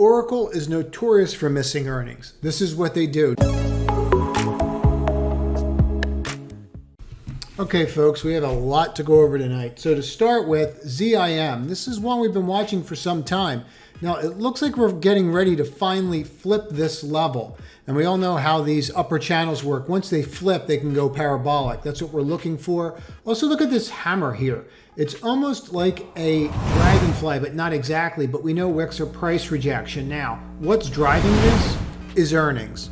Oracle is notorious for missing earnings. This is what they do. Okay, folks, we have a lot to go over tonight. So to start with, ZIM. This is one we've been watching for some time. Now, it looks like we're getting ready to finally flip this level. And we all know how these upper channels work. Once they flip, they can go parabolic. That's what we're looking for. Also, look at this hammer here. It's almost like a dragonfly, but not exactly. But we know wicks are price rejection. Now, what's driving this is earnings.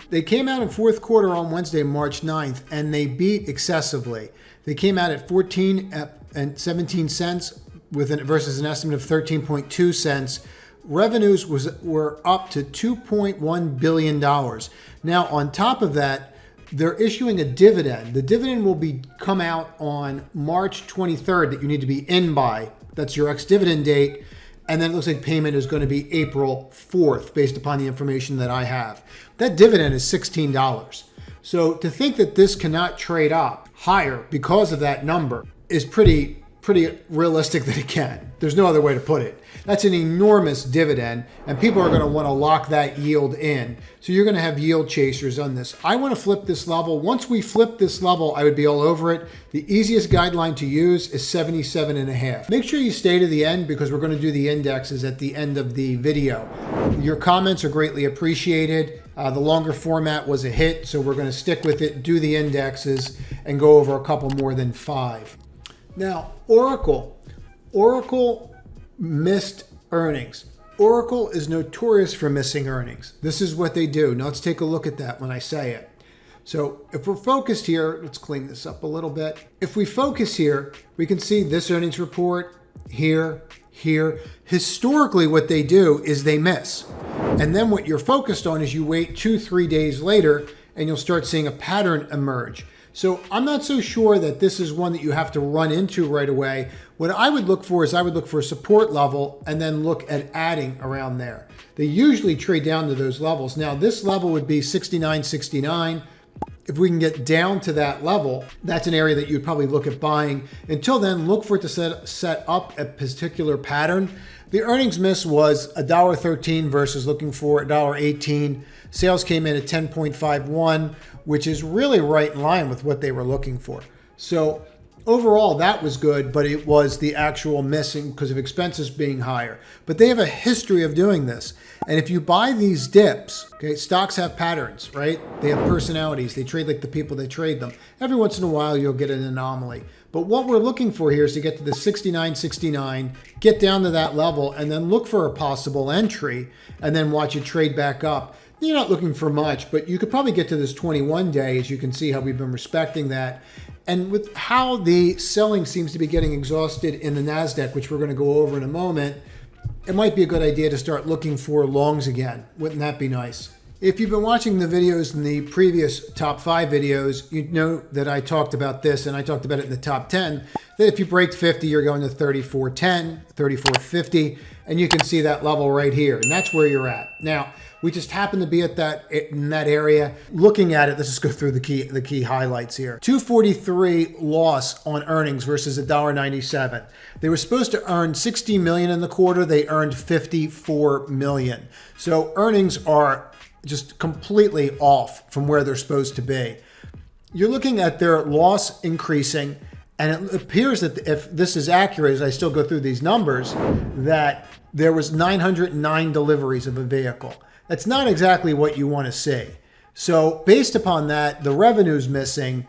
They came out in fourth quarter on Wednesday, March 9th, and they beat excessively. They came out at 14 and 17 cents versus an estimate of 13.2 cents. Revenues were up to $2.1 billion. Now, on top of that, they're issuing a dividend. The dividend will come out on March 23rd that you need to be in by. That's your ex-dividend date. And then it looks like payment is going to be April 4th based upon the information that I have. That dividend is $16. So to think that this cannot trade up higher because of that number is pretty realistic that it can. There's no other way to put it. That's an enormous dividend, and people are going to want to lock that yield in. So you're going to have yield chasers on this. I want to flip this level. Once we flip this level, I would be all over it. The easiest guideline to use is 77.5. Make sure you stay to the end because we're going to do the indexes at the end of the video. Your comments are greatly appreciated. The longer format was a hit, so we're going to stick with it, do the indexes, and go over a couple more than 5. Now, Oracle missed earnings. Oracle is notorious for missing earnings. This is what they do. Now let's take a look at that when I say it. So if we're focused here, let's clean this up a little bit. If we focus here, we can see this earnings report here. Historically, what they do is they miss. And then what you're focused on is you wait 2-3 days later and you'll start seeing a pattern emerge. So I'm not so sure that this is one that you have to run into right away. What I would look for is a support level and then look at adding around there. They usually trade down to those levels. Now this level would be 69.69. If we can get down to that level, that's an area that you'd probably look at buying. Until then, look for it to set up a particular pattern. The earnings miss was $1.13 versus looking for $1.18. Sales came in at 10.51, which is really right in line with what they were looking for. So overall, that was good, but it was the actual missing because of expenses being higher. But they have a history of doing this. And if you buy these dips, okay, stocks have patterns, right? They have personalities. They trade like the people that trade them. Every once in a while, you'll get an anomaly. But what we're looking for here is to get to the 69.69, get down to that level, and then look for a possible entry, and then watch it trade back up. You're not looking for much, but you could probably get to this 21 day, as you can see how we've been respecting that. And with how the selling seems to be getting exhausted in the NASDAQ, which we're going to go over in a moment, it might be a good idea to start looking for longs again. Wouldn't that be nice? If you've been watching the videos in the previous top 5 videos, you know that I talked about this, and I talked about it in the top 10, that if you break 50, you're going to 34.10, 34.50, and you can see that level right here, and that's where you're at. Now, we just happen to be in that area. Looking at it, let's just go through the key highlights here. 243 loss on earnings versus $1.97. They were supposed to earn $60 million in the quarter. They earned $54 million. So earnings are just completely off from where they're supposed to be. You're looking at their loss increasing, and it appears that if this is accurate, as I still go through these numbers, that there was 909 deliveries of a vehicle. That's not exactly what you want to see. So based upon that, the revenue's missing,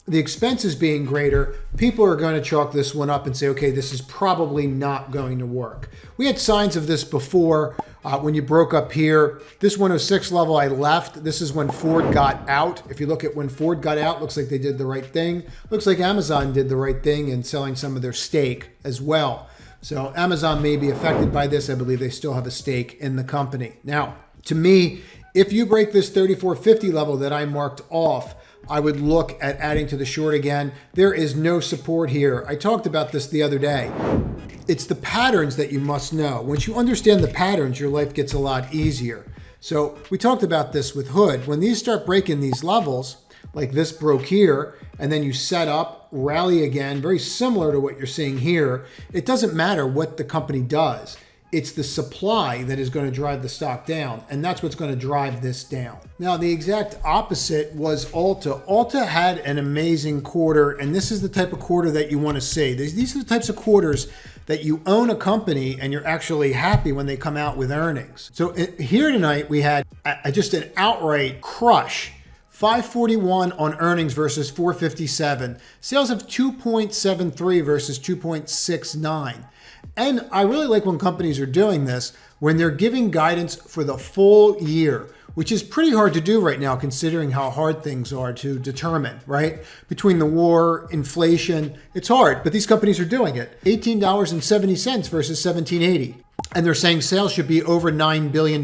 the expenses being greater, people are going to chalk this one up and say, okay, this is probably not going to work. We had signs of this before when you broke up here. This 106 level I left. This is when Ford got out. If you look at when Ford got out, looks like they did the right thing. Looks like Amazon did the right thing in selling some of their stake as well. So Amazon may be affected by this. I believe they still have a stake in the company. Now, to me, if you break this 34.50 level that I marked off, I would look at adding to the short again. There is no support here. I talked about this the other day. It's the patterns that you must know. Once you understand the patterns, your life gets a lot easier. So we talked about this with Hood. When these start breaking these levels, like this broke here, and then you set up, rally again, very similar to what you're seeing here, it doesn't matter what the company does. It's the supply that is going to drive the stock down, and that's what's going to drive this down. Now, the exact opposite was Ulta. Ulta had an amazing quarter, and this is the type of quarter that you want to see. These are the types of quarters that you own a company and you're actually happy when they come out with earnings. So here tonight, we had just an outright crush. 541 on earnings versus 457. Sales of 2.73 versus 2.69. And I really like when companies are doing this, when they're giving guidance for the full year, which is pretty hard to do right now considering how hard things are to determine, right? Between the war, inflation, it's hard, but these companies are doing it. $18.70 versus $17.80. And they're saying sales should be over $9 billion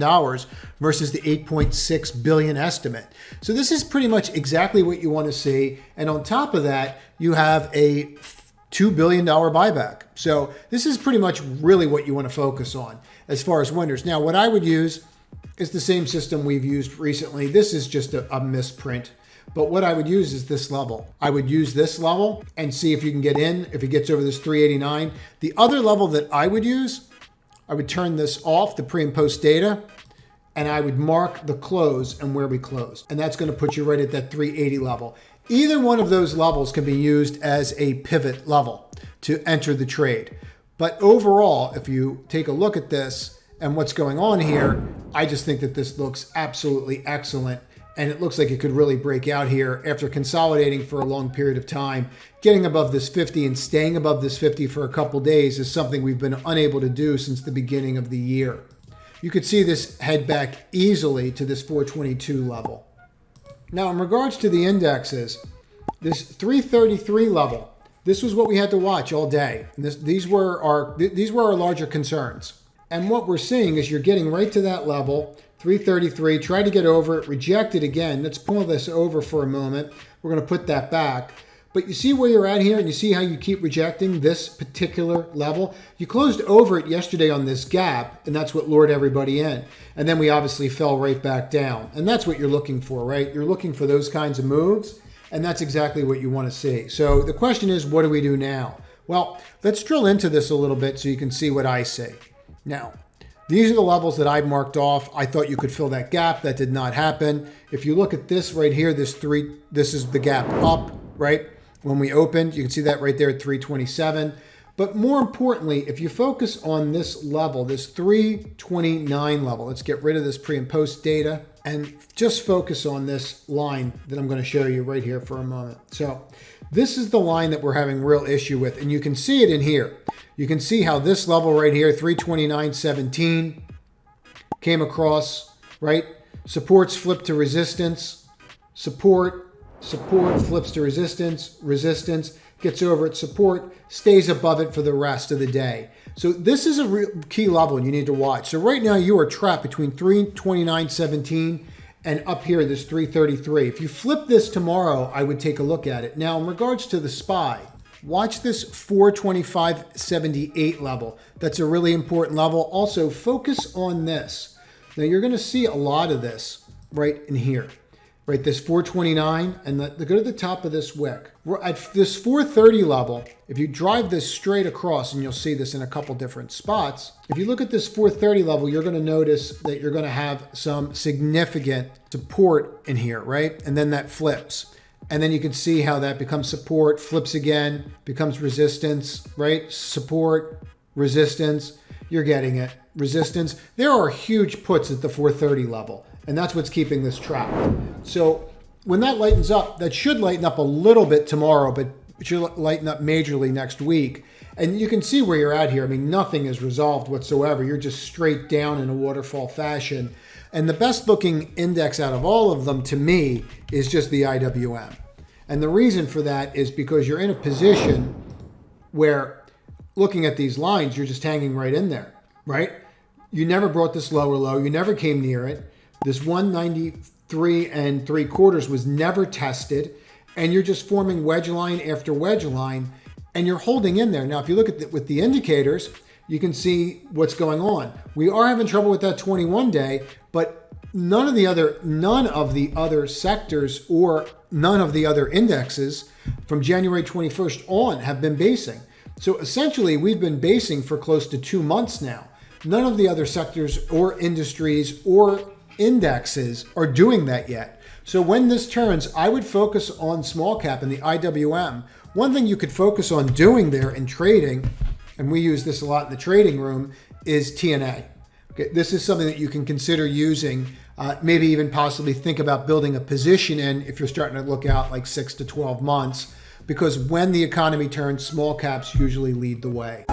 versus the $8.6 billion estimate. So this is pretty much exactly what you want to see. And on top of that, you have a $2 billion buyback. So this is pretty much really what you want to focus on as far as winners. Now, what I would use is the same system we've used recently. This is just a misprint. But what I would use is this level. I would use this level and see if you can get in, if it gets over this 389. The other level that I would use, I would turn this off, the pre and post data, and I would mark the close and where we closed. And that's going to put you right at that 380 level. Either one of those levels can be used as a pivot level to enter the trade. But overall, if you take a look at this and what's going on here, I just think that this looks absolutely excellent. And it looks like it could really break out here after consolidating for a long period of time. Getting above this 50 and staying above this 50 for a couple days is something we've been unable to do since the beginning of the year. You could see this head back easily to this 422 level. Now, in regards to the indexes, this 333 level, this was what we had to watch all day. And these were our larger concerns. And what we're seeing is you're getting right to that level, 333, try to get over it, reject it again. Let's pull this over for a moment. We're going to put that back. But you see where you're at here, and you see how you keep rejecting this particular level? You closed over it yesterday on this gap, and that's what lured everybody in. And then we obviously fell right back down. And that's what you're looking for, right? You're looking for those kinds of moves, and that's exactly what you want to see. So the question is, what do we do now? Well, let's drill into this a little bit so you can see what I see. Now, these are the levels that I marked off. I thought you could fill that gap. That did not happen. If you look at this right here, this is the gap up, right? When we opened, you can see that right there at 327. But more importantly, if you focus on this level, this 329 level, let's get rid of this pre and post data and just focus on this line that I'm going to show you right here for a moment. So this is the line that we're having real issue with, and you can see it in here. You can see how this level right here, 329.17, came across, right? Supports flip to resistance, support, flips to resistance, resistance, gets over its support, stays above it for the rest of the day. So this is a real key level you need to watch. So right now you are trapped between 329.17 and up here, this 333. If you flip this tomorrow, I would take a look at it. Now, in regards to the SPY, watch this 425.78 level. That's a really important level. Also, focus on this. Now, you're going to see a lot of this right in here. Right, this 429, and go to the top of this wick. We're at this 430 level. If you drive this straight across, and you'll see this in a couple different spots, if you look at this 430 level, you're going to notice that you're going to have some significant support in here, right? And then that flips. And then you can see how that becomes support, flips again, becomes resistance, right? Support, resistance, you're getting it. Resistance. There are huge puts at the 430 level. And that's what's keeping this trap. So when that lightens up, that should lighten up a little bit tomorrow, but it should lighten up majorly next week. And you can see where you're at here. I mean, nothing is resolved whatsoever. You're just straight down in a waterfall fashion. And the best looking index out of all of them to me is just the IWM. And the reason for that is because you're in a position where looking at these lines, you're just hanging right in there, right? You never brought this lower low. You never came near it. This 193 3/4 was never tested, and you're just forming wedge line after wedge line, and you're holding in there. Now, if you look at with the indicators, you can see what's going on. We are having trouble with that 21-day, but none of the other sectors or none of the other indexes from January 21st on have been basing. So essentially, we've been basing for close to 2 months now. None of the other sectors or industries or indexes are doing that yet. So when this turns, I would focus on small cap and the IWM. One thing you could focus on doing there in trading, and we use this a lot in the trading room, is TNA. Okay, this is something that you can consider using, maybe even possibly think about building a position in if you're starting to look out like 6 to 12 months, because when the economy turns, small caps usually lead the way.